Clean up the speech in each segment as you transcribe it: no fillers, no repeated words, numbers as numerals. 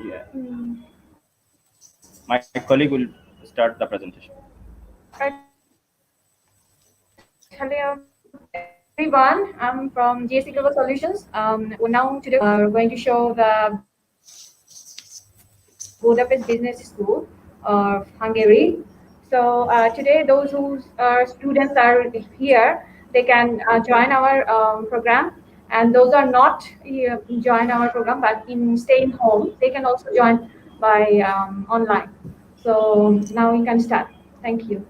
Yeah. My colleague will start the presentation. Right. Hello, everyone. I'm from GSC Global Solutions. Now today we are going to show the Budapest Business School of Hungary. So today, those whose students are here, they can join our program, and those are not join our program but in staying home, they can also join by online. So now we can start. Thank you.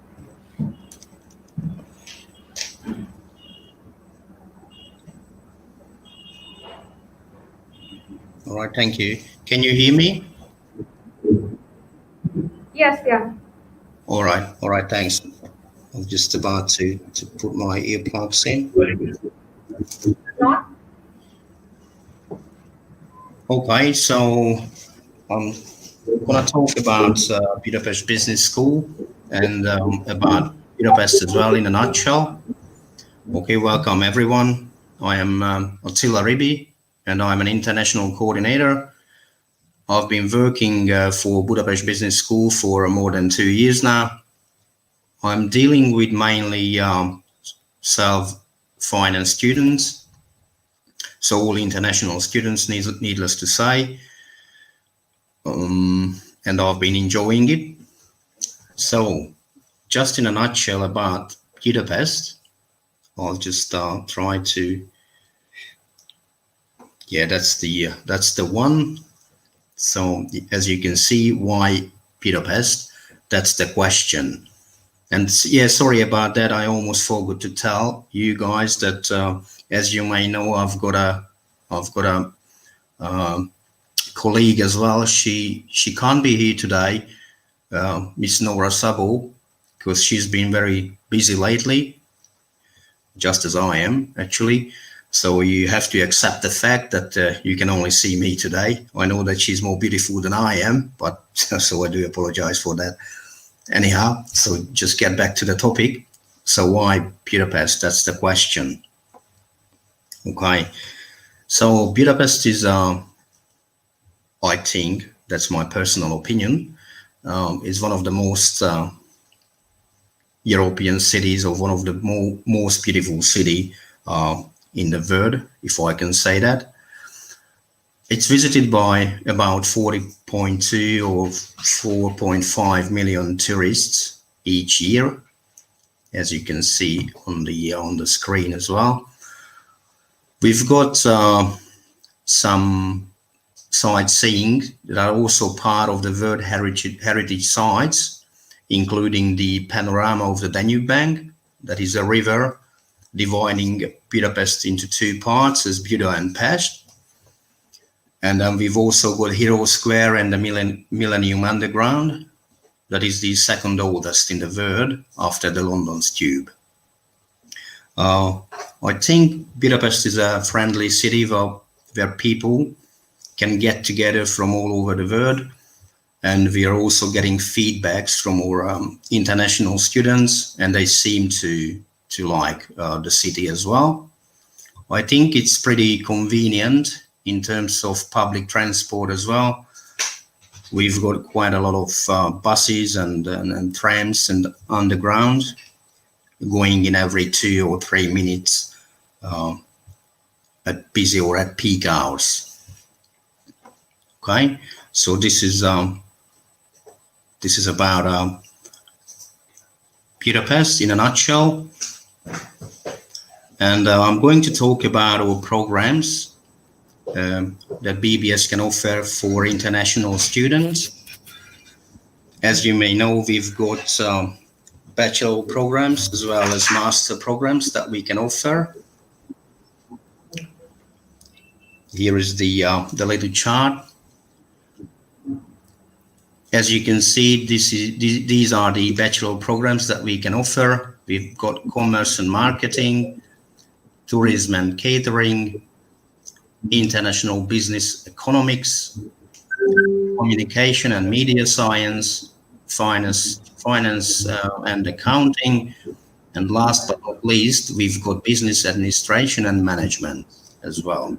All right, thank you. Can you hear me? Yes, yeah. All right, thanks. I'm just about to put my earplugs in. Not? Okay, so I'm going to talk about Budapest Business School and about Budapest as well in a nutshell. Okay, welcome everyone. I am Attila Ribi, and I'm an international coordinator. I've been working for Budapest Business School for more than 2 years now. I'm dealing with mainly self-finance students, so all international students, needless to say, and I've been enjoying it. So, just in a nutshell about Budapest, I'll just try to. Yeah, that's the one. So, as you can see, why Budapest? That's the question. And yeah, sorry about that. I almost forgot to tell you guys that, as you may know, I've got a colleague as well. She can't be here today, Miss Nora Sabo, because she's been very busy lately, just as I am actually. So you have to accept the fact that you can only see me today. I know that she's more beautiful than I am, but so I do apologize for that. Anyhow, so just get back to the topic. So why Budapest? That's the question. Okay. So Budapest is, I think, that's my personal opinion, is one of the most European cities, or one of the most beautiful city in the world, if I can say that. It's visited by about 40.2 or 4.5 million tourists each year, as you can see on the screen as well. We've got some sightseeing that are also part of the World Heritage Sites, including the panorama of the Danube Bank, that is a river dividing Budapest into two parts as Buda and Pest. And then we've also got Hero Square and the Millennium Underground. That is the second oldest in the world after the London's Tube. I think Budapest is a friendly city where people can get together from all over the world. And we are also getting feedbacks from our international students, and they seem to like the city as well. I think it's pretty convenient in terms of public transport as well. We've got quite a lot of buses and trams and underground going in every 2 or 3 minutes at busy or at peak hours. Okay, so this is about Budapest in a nutshell, and I'm going to talk about our programs that BBS can offer for international students. As you may know, we've got bachelor programs as well as master programs that we can offer. Here is the little chart. As you can see, these are the bachelor programs that we can offer. We've got commerce and marketing, tourism and catering, international business economics, communication and media science, finance and accounting, and last but not least, we've got business administration and management as well.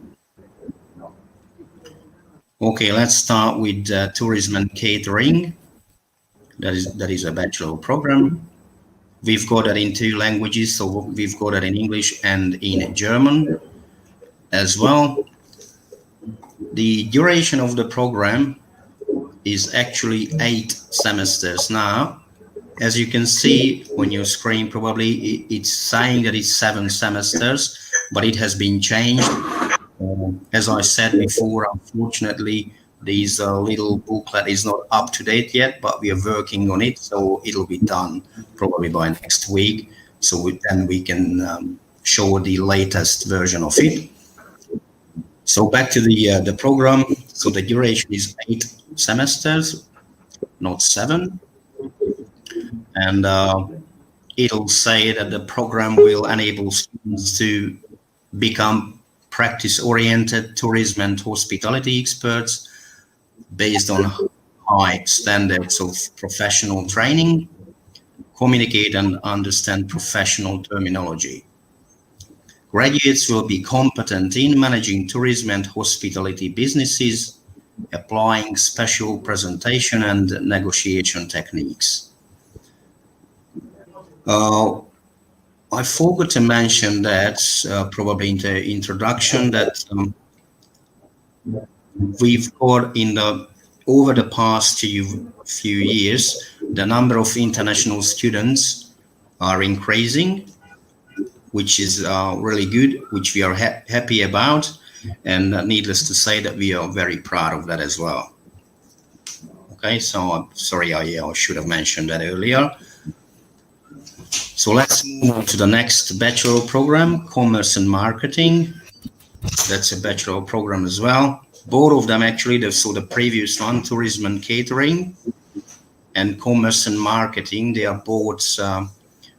Okay, let's start with tourism and catering. That is a bachelor program. We've got that in 2 languages, so we've got it in English and in German as well. The duration of the program is actually 8 semesters now. As you can see on your screen, probably it's saying that it's 7 semesters, but it has been changed. As I said before, unfortunately, this little booklet is not up to date yet, but we are working on it, so it'll be done probably by next week. So then we can show the latest version of it. So back to the program. So the duration is 8 semesters, not 7. And it'll say that the program will enable students to become practice-oriented tourism and hospitality experts based on high standards of professional training, communicate and understand professional terminology. Graduates will be competent in managing tourism and hospitality businesses, applying special presentation and negotiation techniques. I forgot to mention that probably in the introduction that we've got over the past few years, the number of international students are increasing, which is really good, which we are happy about. And needless to say that we are very proud of that as well. Okay, so I'm sorry, I should have mentioned that earlier. So let's move on to the next bachelor program, Commerce and Marketing. That's a bachelor program as well. Both of them actually, so the previous one, Tourism and Catering, and Commerce and Marketing, they are both,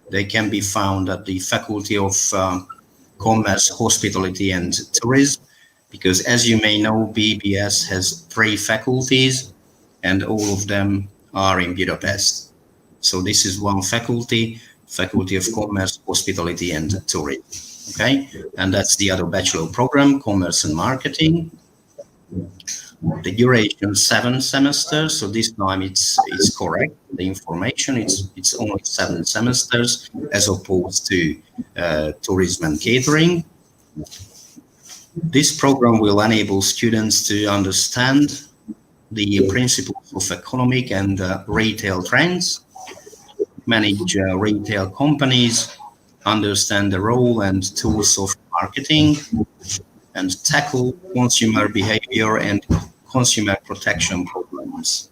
they can be found at the Faculty of Commerce, Hospitality and Tourism, because as you may know, BBS has 3 faculties and all of them are in Budapest. So this is one faculty of Commerce, Hospitality and Tourism, okay? And that's the other bachelor program, Commerce and Marketing. The duration 7 semesters, so this time it's correct, the information, it's only 7 semesters as opposed to Tourism and Catering. This program will enable students to understand the principles of economic and retail trends, manage retail companies, understand the role and tools of marketing, and tackle consumer behavior and consumer protection problems.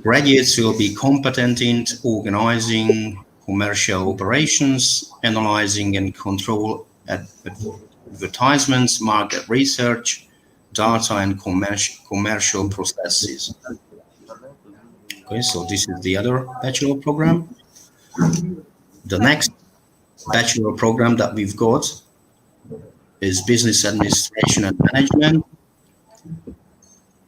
Graduates will be competent in organizing commercial operations, analyzing and control advertisements, market research, data and commercial processes. Okay, so this is the other bachelor program. The next bachelor program that we've got is Business Administration and Management.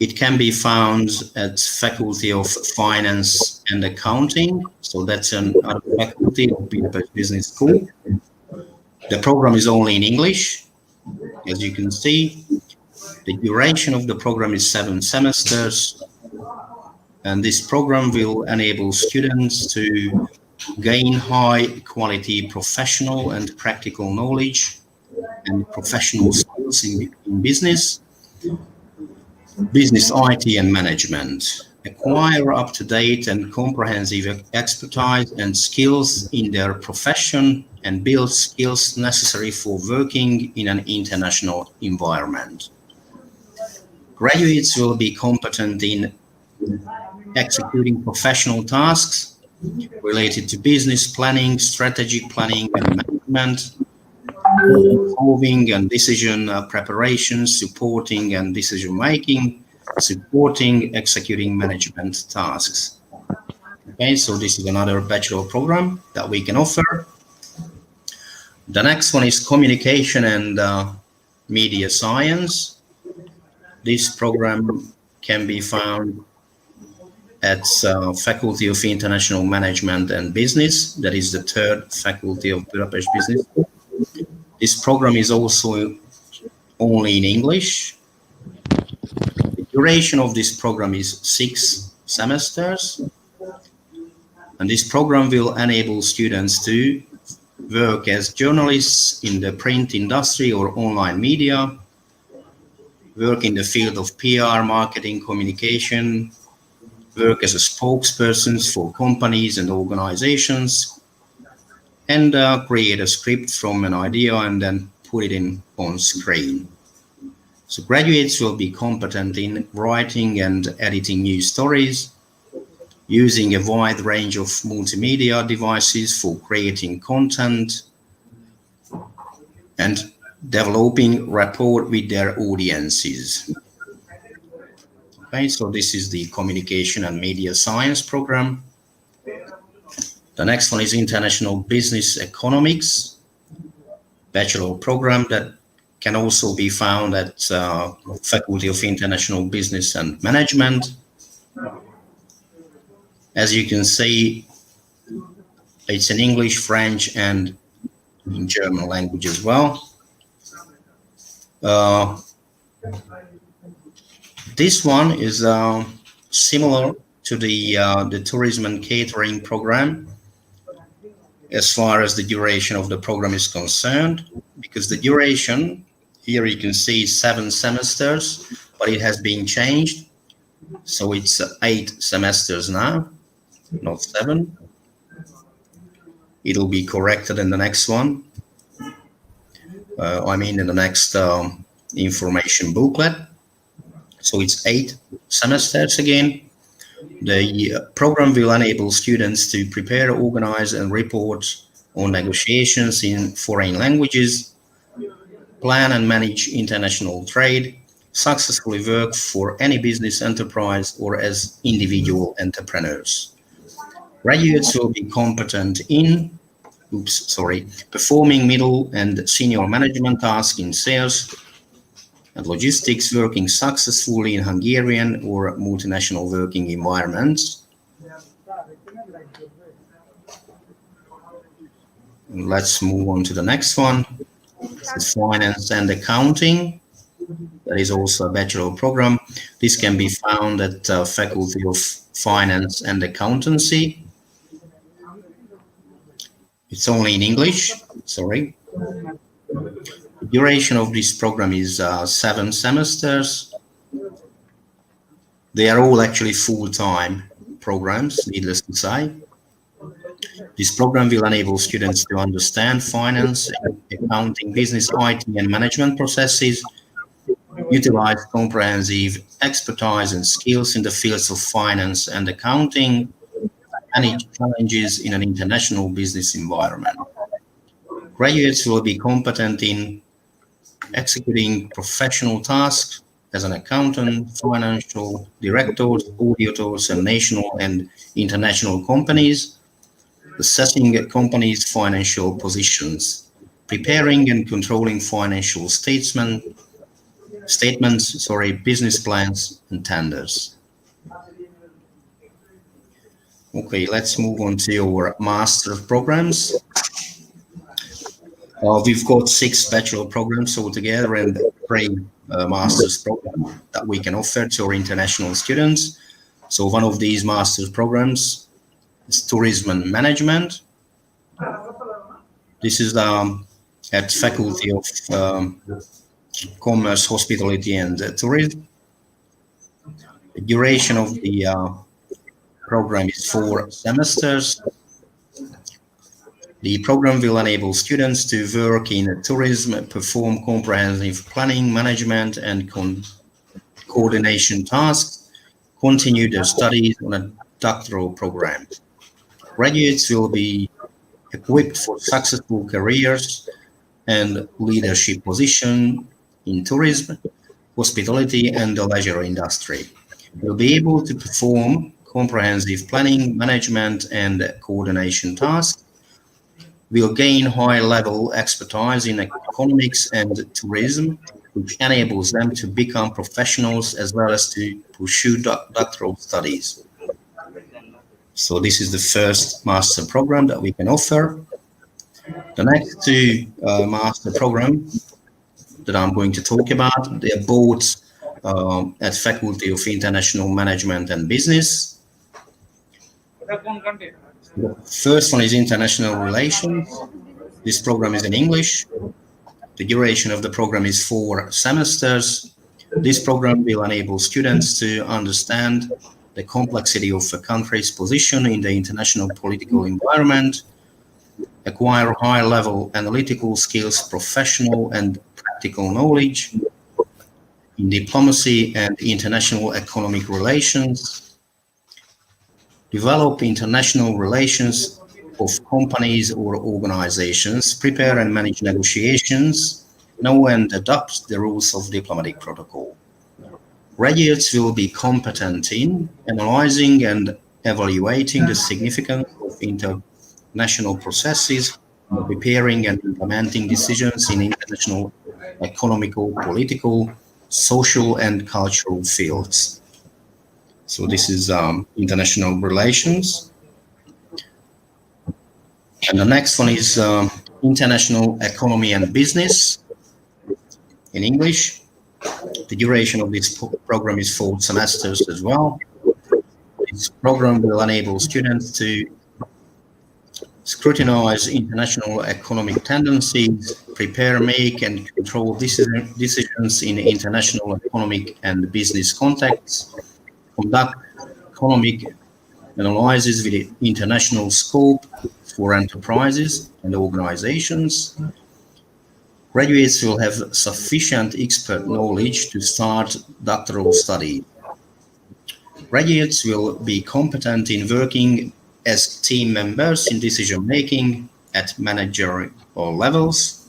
It can be found at Faculty of Finance and Accounting. So that's another faculty of Budapest Business School. The program is only in English, as you can see. The duration of the program is 7 semesters. And this program will enable students to gain high quality professional and practical knowledge and professional skills in business, IT and management, acquire up-to-date and comprehensive expertise and skills in their profession, and build skills necessary for working in an international environment. Graduates will be competent in executing professional tasks related to business planning, strategic planning and management, solving and decision preparation, supporting and decision making, supporting executing management tasks. Okay, so this is another bachelor program that we can offer. The next one is Communication and Media Science. This program can be found at Faculty of International Management and Business. That is the 3rd faculty of Budapest Business School. This program is also only in English. Duration of this program is 6 semesters, and this program will enable students to work as journalists in the print industry or online media, work in the field of PR, marketing, communication, work as a spokesperson for companies and organizations, and create a script from an idea and then put it in on screen. So graduates will be competent in writing and editing news stories, using a wide range of multimedia devices for creating content, and developing rapport with their audiences. Okay, so this is the Communication and Media Science program. The next one is International Business Economics, bachelor program that can also be found at Faculty of International Business and Management. As you can see, it's in English, French, and in German language as well. This one is similar to the tourism and catering program as far as the duration of the program is concerned, because the duration here you can see 7 semesters, but it has been changed, so it's 8 semesters now, not 7. It'll be corrected in the next one. In the next information booklet. So it's 8 semesters again. The program will enable students to prepare, organize, and report on negotiations in foreign languages, plan and manage international trade, successfully work for any business enterprise or as individual entrepreneurs. Graduates will be competent in performing middle and senior management tasks in sales and logistics, working successfully in Hungarian or multinational working environments. And let's move on to the next one. This is Finance and Accounting. That is also a bachelor program. This can be found at Faculty of Finance and Accountancy. It's only in English, sorry. The duration of this program is 7 semesters. They are all actually full-time programs, needless to say. This program will enable students to understand finance, accounting, business, IT, and management processes, utilize comprehensive expertise and skills in the fields of finance and accounting, manage challenges in an international business environment. Graduates will be competent in executing professional tasks as an accountant, financial directors, auditors, and national and international companies, assessing a company's financial positions, preparing and controlling financial statements, business plans, and tenders. Okay, let's move on to our master programs. We've got 6 bachelor programs altogether and 3 master's programs that we can offer to our international students. So one of these master's programs is Tourism and Management. This is at Faculty of Commerce, Hospitality and Tourism. The duration of the program is 4 semesters. The program will enable students to work in tourism, perform comprehensive planning, management, and coordination tasks, continue their studies on a doctoral program. Graduates will be equipped for successful careers and leadership position in tourism, hospitality, and the leisure industry. They'll be able to perform comprehensive planning, management, and coordination tasks, will gain high-level expertise in economics and tourism, which enables them to become professionals as well as to pursue doctoral studies. So this is the first master program that we can offer. The next 2 master programs that I'm going to talk about, they are both at Faculty of International Management and Business. The first one is International Relations. This program is in English. The duration of the program is 4 semesters. This program will enable students to understand the complexity of a country's position in the international political environment, acquire high-level analytical skills, professional and practical knowledge in diplomacy and international economic relations, develop international relations of companies or organizations, prepare and manage negotiations, know and adopt the rules of diplomatic protocol. Graduates will be competent in analyzing and evaluating the significance of international processes, preparing and implementing decisions in international economical, political, social and cultural fields. So this is international relations. And the next one is international economy and business in English. The duration of this program is 4 semesters as well. This program will enable students to scrutinize international economic tendencies, prepare, make, and control decisions in international economic and business contexts, conduct economic analysis with international scope for enterprises and organizations. Graduates will have sufficient expert knowledge to start doctoral study. Graduates will be competent in working as team members in decision-making at managerial levels,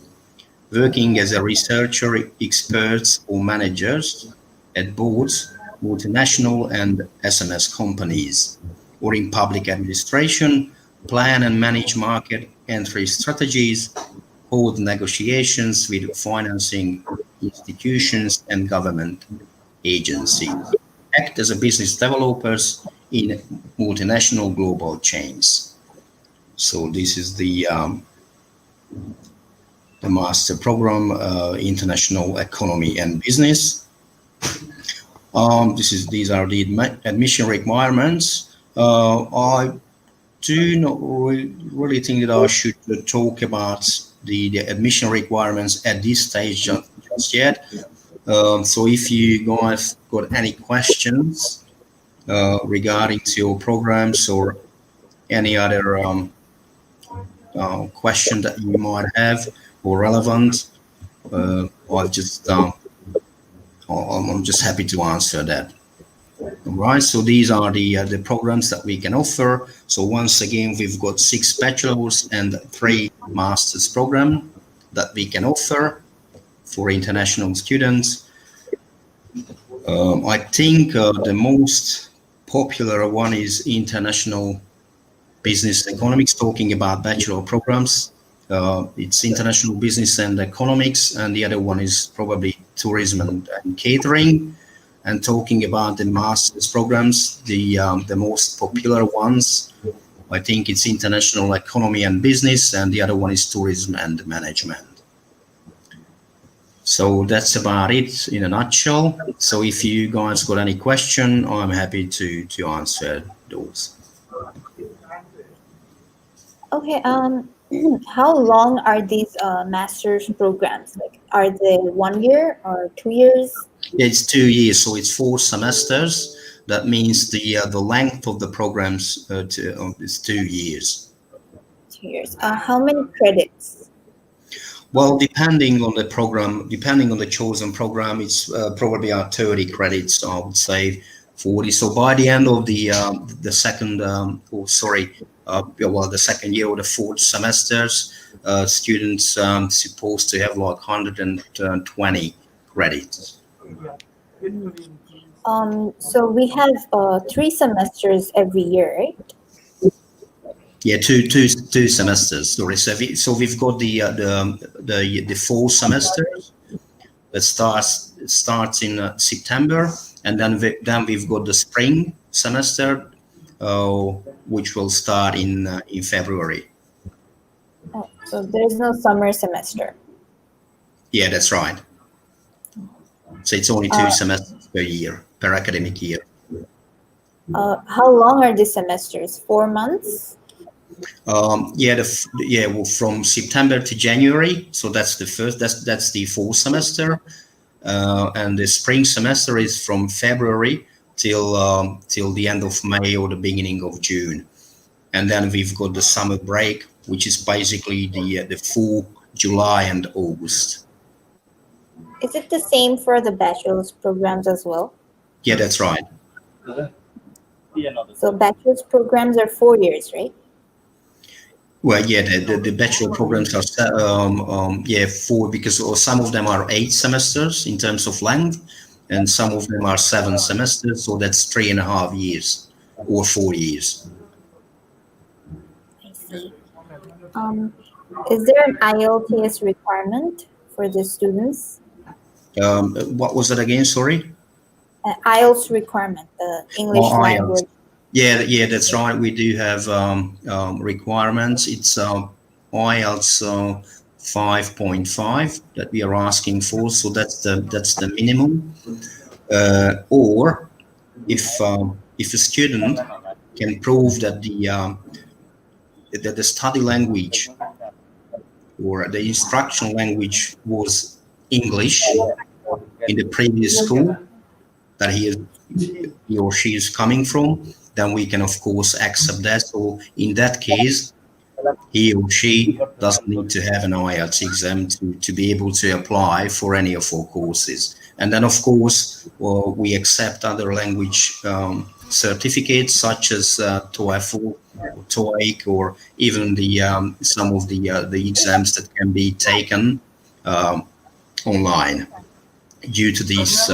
working as a researcher, experts, or managers at boards, multinational and SMS companies, or in public administration, plan and manage market entry strategies, hold negotiations with financing institutions and government agencies, act as a business developers in multinational global chains. So this is the master program, International Economy and Business. These are the admission requirements. I do not really think that I should talk about the admission requirements at this stage just yet. So if you guys got any questions regarding to your programs or any other question that you might have or relevant, I'm just happy to answer that. All right, so these are the programs that we can offer. So once again, we've got 6 bachelor's and 3 master's program that we can offer for international students. I think the most popular one is International Business Economics, talking about bachelor programs. It's International Business and Economics, and the other one is probably Tourism and Catering. And talking about the master's programs, the most popular ones, I think it's International Economy and Business, and the other one is Tourism and Management. So that's about it in a nutshell. So if you guys got any question, I'm happy to answer those. Okay. How long are these master's programs? Like, are they 1 year or 2 years? It's 2 years, so it's 4 semesters. That means the length of the programs is 2 years. 2 years. How many credits? Well, depending on the program, depending on the chosen program, it's probably 30 credits, I would say 40. So by the end of the second, the second year or the 4th semesters, students supposed to have like 120 credits. So we have 3 semesters every year, right? Yeah, two semesters. Sorry, so we've got the 4 semesters that starts in September, and then we've got the spring semester, which will start in February. Oh, so there is no summer semester. Yeah, that's right. So it's only 2 semesters per year, per academic year. How long are the semesters? 4 months? Well, from September to January. So that's the first. That's the fall semester, and the spring semester is from February till the end of May or the beginning of June, and then we've got the summer break, which is basically the full July and August. Is it the same for the bachelor's programs as well? Yeah, that's right. So bachelor's programs are 4 years, right? Well, yeah, the bachelor programs are four, because some of them are 8 semesters in terms of length, and some of them are 7 semesters. So that's 3.5 years or 4 years. I see. Is there an IELTS requirement for the students? What was that again? Sorry. IELTS requirement, the English IELTS. language. Yeah, that's right. We do have requirements. It's IELTS 5.5 that we are asking for. So that's the minimum. Or if a student can prove that the study language or the instruction language was English in the previous school that he or she is coming from, then we can of course accept that. So in that case, he or she doesn't need to have an IELTS exam to be able to apply for any of our courses. And then of course, we accept other language certificates such as TOEFL, or TOEIC, or even some of the exams that can be taken online due to these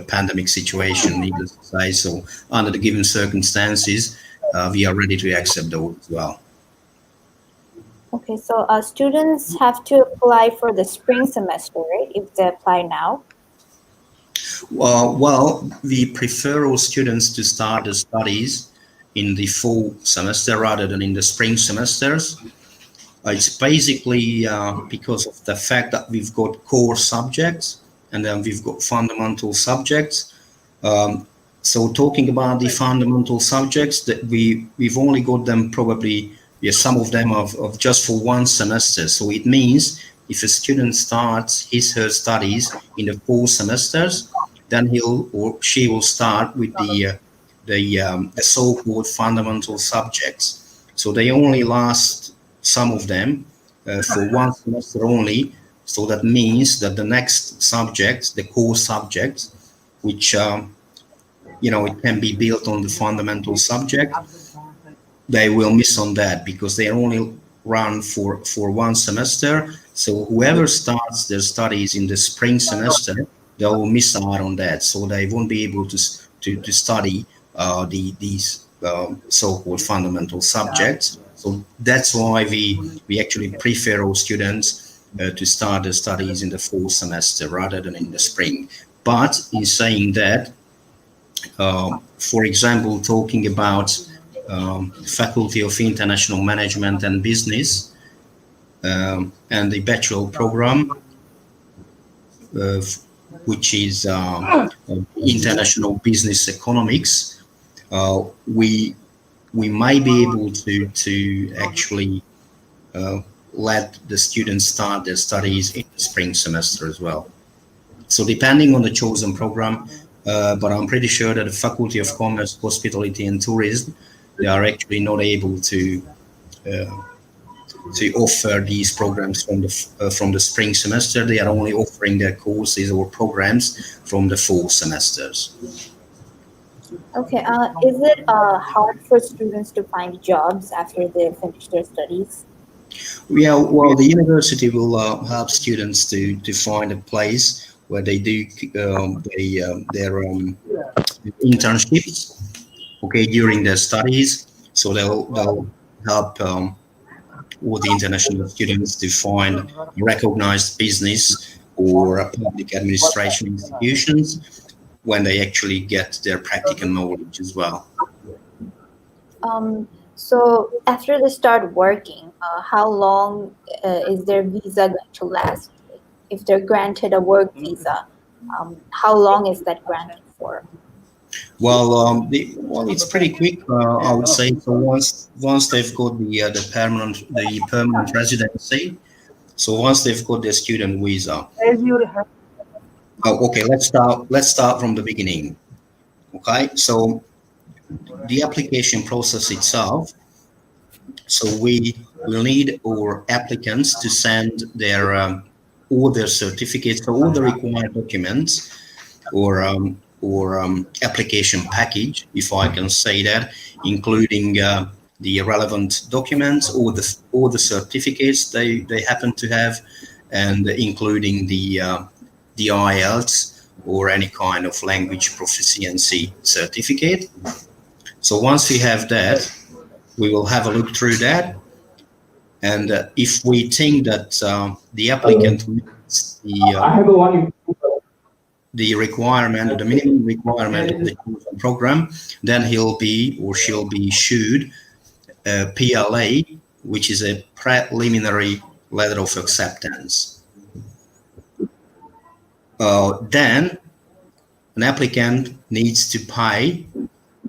pandemic situation, needless to say. So under the given circumstances, we are ready to accept those as well. Okay, so students have to apply for the spring semester, right? If they apply now? Well, we prefer our students to start the studies in the fall semester rather than in the spring semesters. It's basically because of the fact that we've got core subjects and then we've got fundamental subjects. So talking about the fundamental subjects, that we've only got them probably, some of them of just for 1 semester. So it means if a student starts her studies in the 4 semesters, then he'll or she will start with the so-called fundamental subjects. So they only last, some of them, for 1 semester only. So that means that the next subjects, the core subjects, which it can be built on the fundamental subject, they will miss on that because they only run for 1 semester. So whoever starts their studies in the spring semester, they will miss out on that. So they won't be able to study these so-called fundamental subjects. So that's why we actually prefer our students to start their studies in the fall semester rather than in the spring. But in saying that, for example, talking about Faculty of International Management and Business and the bachelor program, which is International Business Economics, we might be able to actually let the students start their studies in the spring semester as well. So depending on the chosen program, but I'm pretty sure that the Faculty of Commerce, Hospitality and Tourism, they are actually not able to offer these programs from the spring semester. They are only offering their courses or programs from the fall semesters. Okay, is it hard for students to find jobs after they finish their studies? Yeah, well, the university will help students to find a place where they do their internships, okay, during their studies. So they'll help all the international students to find recognized business or public administration institutions when they actually get their practical knowledge as well. So after they start working, how long is their visa going to last? If they're granted a work visa, how long is that grant for? Well, it's pretty quick, I would say. So once they've got the permanent residency, so once they've got their student visa. Oh, okay. Let's start from the beginning. Okay, so the application process itself. So we will need our applicants to send all their certificates, so all the required documents, or application package, if I can say that, including the relevant documents, all the certificates they happen to have, and including the IELTS or any kind of language proficiency certificate. So once we have that, we will have a look through that, and if we think that the applicant meets the requirement, the minimum requirement of the program, then he'll be or she'll be issued a PLA, which is a preliminary letter of acceptance. Then an applicant needs to pay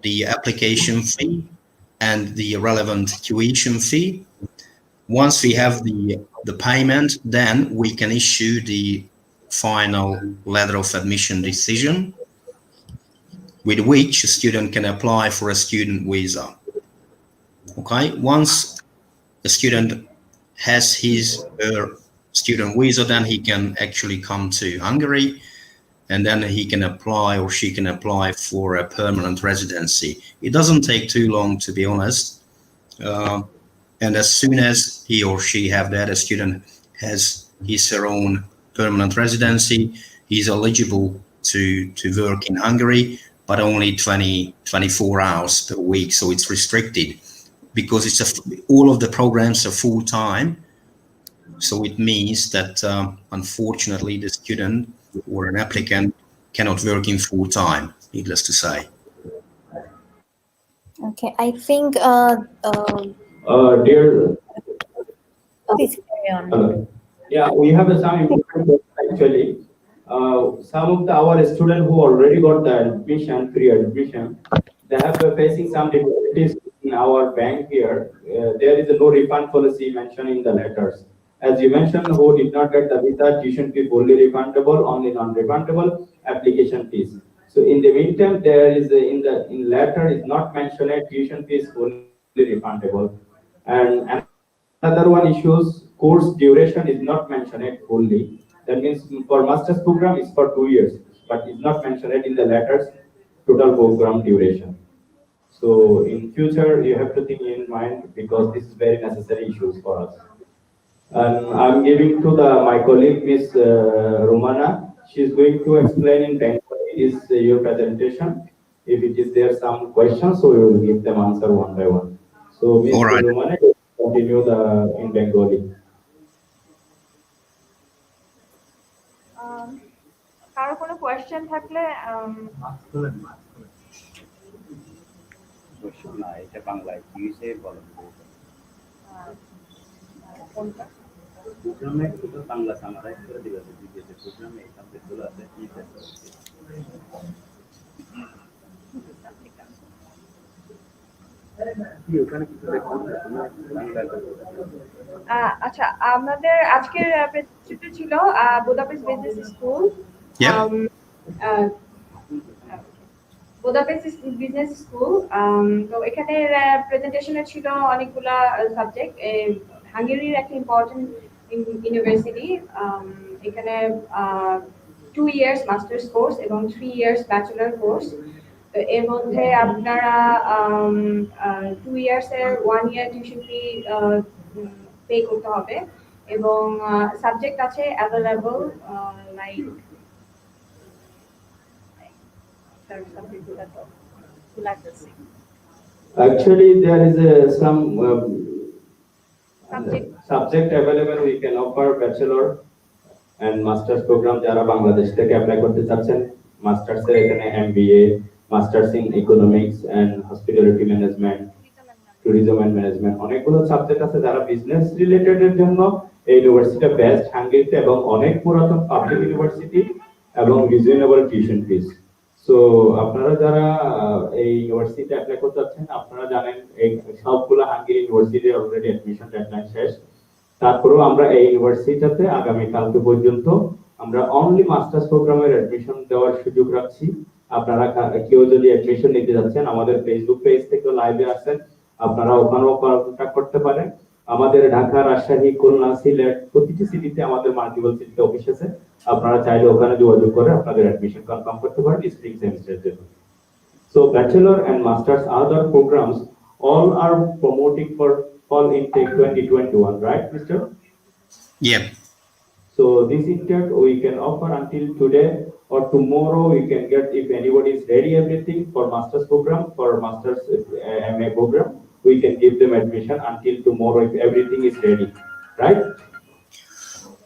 the application fee and the relevant tuition fee. Once we have the payment, then we can issue the final letter of admission decision, with which a student can apply for a student visa. Okay, once a student has his student visa, then he can actually come to Hungary, and then he can apply, or she can apply, for a permanent residency. It doesn't take too long, to be honest. And as soon as he or she have that, a student has his or her own permanent residency, he's eligible to work in Hungary, but only 24 hours per week. So it's restricted because all of the programs are full time. So it means that unfortunately the student or an applicant cannot work in full time, needless to say. Okay, I think dear, please carry on. yeah, we have some important actually. Some of our students who already got the admission, pre-admission, they have been facing some difficulties in our bank here. There is no refund policy mentioned in the letters. As you mentioned, who did not get the visa, tuition fee fully refundable, only non-refundable application fees. So in the meantime, there is in letter is not mentioned tuition fees fully refundable, and another one issues course duration is not mentioned fully. That means for master's program is for 2 years, but it's not mentioned in the letters total program duration. So in future, you have to think in mind, because this is very necessary issues for us. And I'm giving to my colleague, Miss Romana. She's going to explain in Bengali is your presentation. If it is there some questions, so we will give them answer one by one. So Miss Romana, continue in Bengali. কারো কোনো question থাকলে না, এটা বাংলায় ইংলিশে বলো। কোনটা প্রোগ্রামে শুধু বাংলা সামারাইজ করে দিবে, যে প্রোগ্রামে এই সাবজেক্টগুলো আছে কি আচ্ছা, আমাদের আজকের প্রেজেন্টেশন ছিল Budapest business school. Budapest business school, তো এখানে প্রেজেন্টেশনে ছিল অনেকগুলা সাবজেক্ট। হাঙ্গেরির একটা ইম্পর্টেন্ট ইউনিভার্সিটি, এখানে 2 ইয়ার্স মাস্টার্স কোর্স এবং 3 ইয়ার্স ব্যাচেলর কোর্স। তো এর মধ্যে আপনারা 2 ইয়ার্সের 1 ইয়ার টিউশন ফি পে করতে হবে, এবং সাবজেক্ট আছে available like Actually, there is some subject available. We can offer bachelor and master's program. যারা বাংলাদেশ থেকে অ্যাপ্লাই করতে চাচ্ছেন, মাস্টার্স এর এখানে MBA, masters in economics and hospitality management, tourism and management, অনেকগুলো সাবজেক্ট আছে। যারা বিজনেস রিলেটেড এর জন্য এই ইউনিভার্সিটি বেস্ট হাঙ্গেরিতে, এবং অনেক পুরাতন পাবলিক ইউনিভার্সিটি, এবং রিজনেবল টিউশন ফিস। সো আপনারা যারা এই ইউনিভার্সিটিতে অ্যাপ্লাই করতে যাচ্ছেন, আপনারা জানেন এই সবগুলো হাঙ্গেরি ইউনিভার্সিটির অলরেডি অ্যাডমিশন ডেডলাইন শেষ। তারপরেও আমরা এই ইউনিভার্সিটিতে আগামী কালকে পর্যন্ত আমরা অনলি মাস্টার্স প্রোগ্রামের অ্যাডমিশন দেওয়ার সুযোগ রাখছি। আপনারা কেউ যদি অ্যাডমিশন নিতে যাচ্ছেন, আমাদের ফেসবুক পেজ থেকে লাইভে আছেন, আপনারা ওখানেও কন্ট্যাক্ট করতে পারেন। আমাদের ঢাকা, রাজশাহী, খুলনা, সিলেট প্রতিটি সিটিতে আমাদের মাল্টিপল সিটিতে অফিস আছে। আপনারা চাইলে ওখানে যোগাযোগ করে আপনাদের অ্যাডমিশন কনফার্ম করতে পারেন স্প্রিং সেমিস্টারের জন্য। So bachelor and masters other programs all are promoting for fall intake 2021, right, Mr.? Yep. So this intake we can offer until today or tomorrow. We can get, if anybody is ready everything for masters program, for masters MA program, we can give them admission until tomorrow if everything is ready, right?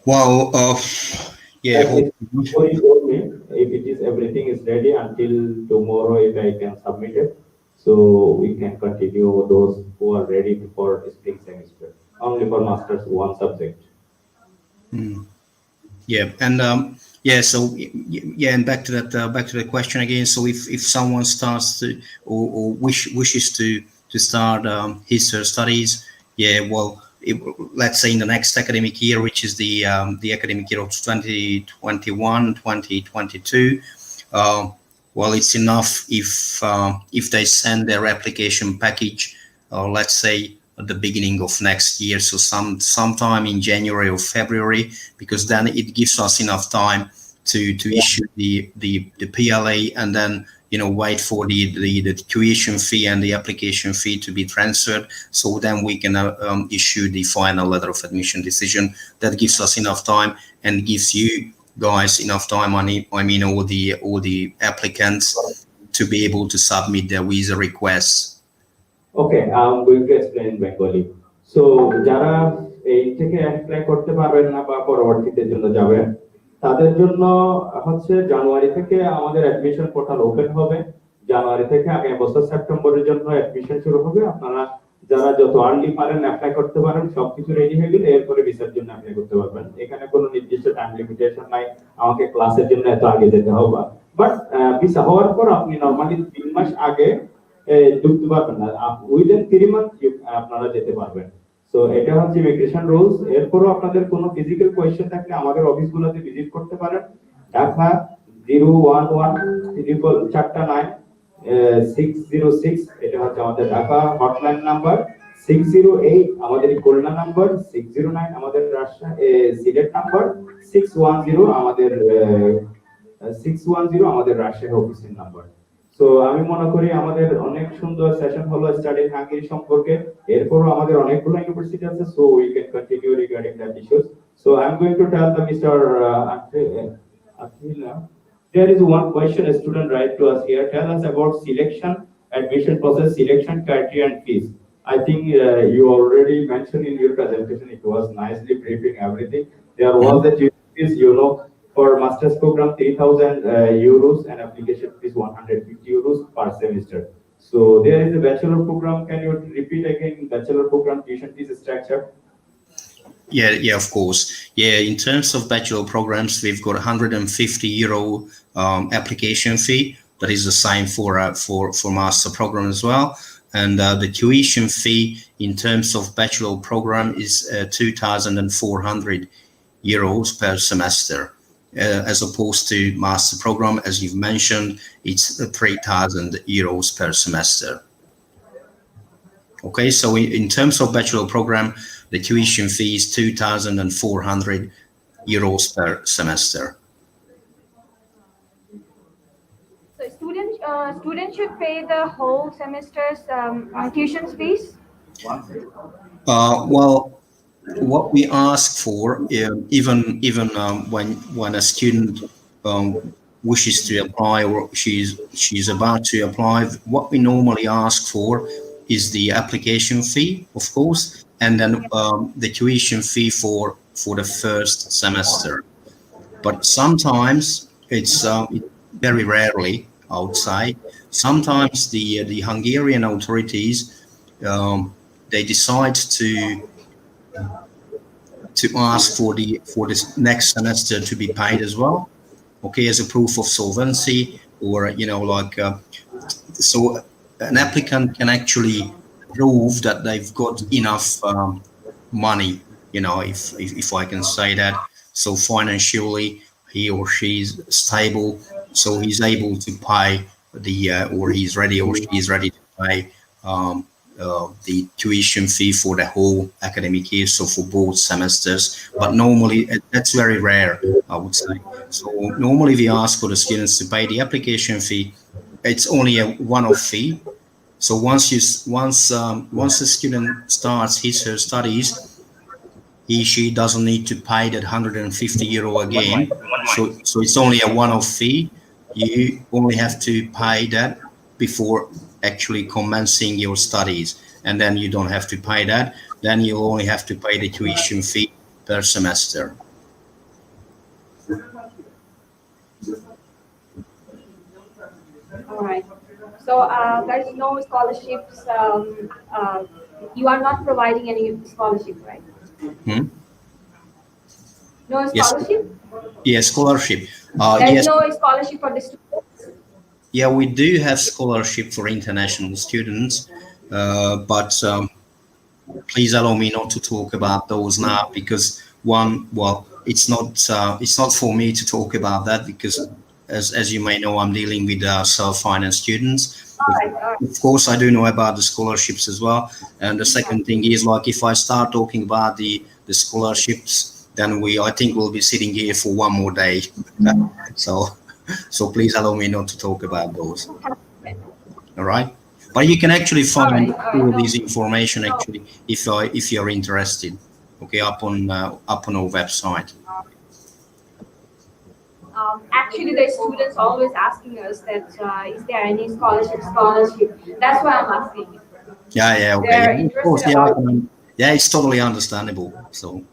Well, yeah. Somebody told me if it is everything is ready until tomorrow, if I can submit it, so we can continue those who are ready for spring semester. Only for masters one subject. Yeah, and yeah, so yeah, and back to the question again. So if someone starts to or wishes to start his studies, yeah, well, let's say in the next academic year, which is the academic year of 2021-2022, well, it's enough if they send their application package, let's say at the beginning of next year, so sometime in January or February, because then it gives us enough time to issue the PLA, and then wait for the tuition fee and the application fee to be transferred. So then we can issue the final letter of admission decision. That gives us enough time and gives you guys enough time. I mean all the applicants to be able to submit their visa requests. Okay, I'm going to explain in Bengali. So যারা এই থেকে apply করতে পারবেন না বা পরবর্তীতে জন্য যাবেন, তাদের জন্য হচ্ছে জানুয়ারি থেকে আমাদের অ্যাডমিশন পোর্টাল ওপেন হবে। জানুয়ারি থেকে আগামী বছর সেপ্টেম্বরের জন্য অ্যাডমিশন শুরু হবে। আপনারা যারা যত আর্লি পারেন অ্যাপ্লাই করতে পারেন, সবকিছু রেডি হয়ে গেলে এরপরে ভিসার জন্য অ্যাপ্লাই করতে পারবেন। এখানে কোনো নির্দিষ্ট টাইম লিমিটেশন নাই আমাকে ক্লাসের জন্য এত আগে যেতে হবে, বাট ভিসা হওয়ার পর আপনি নরমালি 3 মাস আগে ঢুকতে পারবেন না, উইদিন 3 মান্থ আপনারা যেতে পারবেন। তো এটা হচ্ছে ইমিগ্রেশন রুলস। এরপরও আপনাদের কোনো ফিজিক্যাল কোয়েশ্চেন থাকলে আমাদের অফিসগুলোতে ভিজিট করতে পারেন। ঢাকা 011-449-606, এটা হচ্ছে আমাদের ঢাকা হটলাইন নাম্বার। 608 আমাদের খুলনা নাম্বার, 609 আমাদের রাজশাহী সিলেট নাম্বার, 610 আমাদের রাজশাহী অফিসের নাম্বার। সো আমি মনে করি আমাদের অনেক সুন্দর সেশন হলো স্টাডি হাঙ্গেরি সম্পর্কে। এরপরও আমাদের অনেকগুলো ইউনিভার্সিটি আছে, so we can continue regarding that issues. So I am going to tell the mister Akhila, there is one question a student write to us here. Tell us about selection, admission process, selection criteria and fees. I think you already mentioned in your presentation. It was nicely briefing everything. There was the fees, for master's program 3,000 euros and application fees 150 euros per semester. So there is a bachelor program. Can you repeat again bachelor program tuition fees structure? Yeah, of course. Yeah, in terms of bachelor programs, we've got 150 euro application fee. That is the same for master program as well. And the tuition fee in terms of bachelor program is 2,400 euros per semester. As opposed to master program, as you've mentioned, it's 3,000 euros per semester. Okay, so in terms of bachelor program, the tuition fee is 2,400 euros per semester. So students should pay the whole semester's tuition fees? Well, what we ask for, even when a student wishes to apply or she's about to apply, what we normally ask for is the application fee, of course, and then the tuition fee for the first semester. But sometimes it's very rarely, I would say. Sometimes the Hungarian authorities they decide to ask for this next semester to be paid as well. okay, as a proof of solvency, or so an applicant can actually prove that they've got enough money, if I can say that. So financially, he or she's stable, so he's able to pay or he's ready or she's ready to pay the tuition fee for the whole academic year, so for both semesters. But normally that's very rare, I would say. So normally we ask for the students to pay the application fee. It's only a one-off fee. So once the student starts his or her studies, she doesn't need to pay that €150 again. So it's only a one-off fee. You only have to pay that before actually commencing your studies, and then you don't have to pay that. Then you only have to pay the tuition fee per semester. All right. So there's no scholarships. You are not providing any scholarship, right? Hmm? No Yes. scholarship? Yes, scholarship. There's Yes. no scholarship for the students. Yeah, we do have scholarship for international students, but please allow me not to talk about those now, because it's not for me to talk about that, because as you may know, I'm dealing with self-finance students. All right. Of course, I do know about the scholarships as well. And the second thing is, like, if I start talking about the scholarships, then I think we'll be sitting here for one more day. So please allow me not to talk about those. All right. But you can actually find all this information actually if you're interested. Okay, up on our website. Actually, the students always asking us that is there any scholarship? That's why I'm asking. Yeah, okay. They're Yeah, of course, interested yeah, it's totally understandable. So,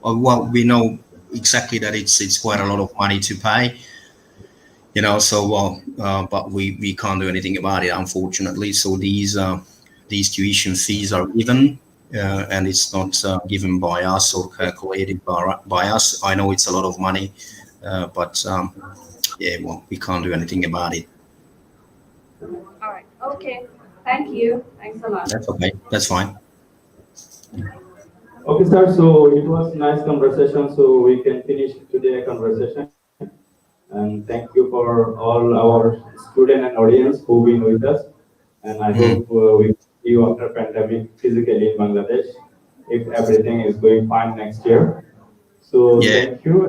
well, we know exactly that it's quite a lot of money to pay, so, but we can't do anything about it, unfortunately. So these tuition fees are given, and it's not given by us or calculated by us. I know it's a lot of money, but yeah, well, we can't do anything about it. All right. Okay. Thank you. Thanks a lot. That's okay. That's fine. Okay, sir. So it was nice conversation. So we can finish today conversation. And thank you for all our student and audience who've been with us. And I hope we see you after pandemic physically in Bangladesh, if everything is going fine next year. So Yeah. thank you.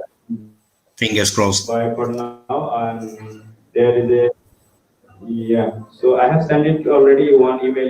Fingers crossed. Bye for now. And there is so I have sent it already one email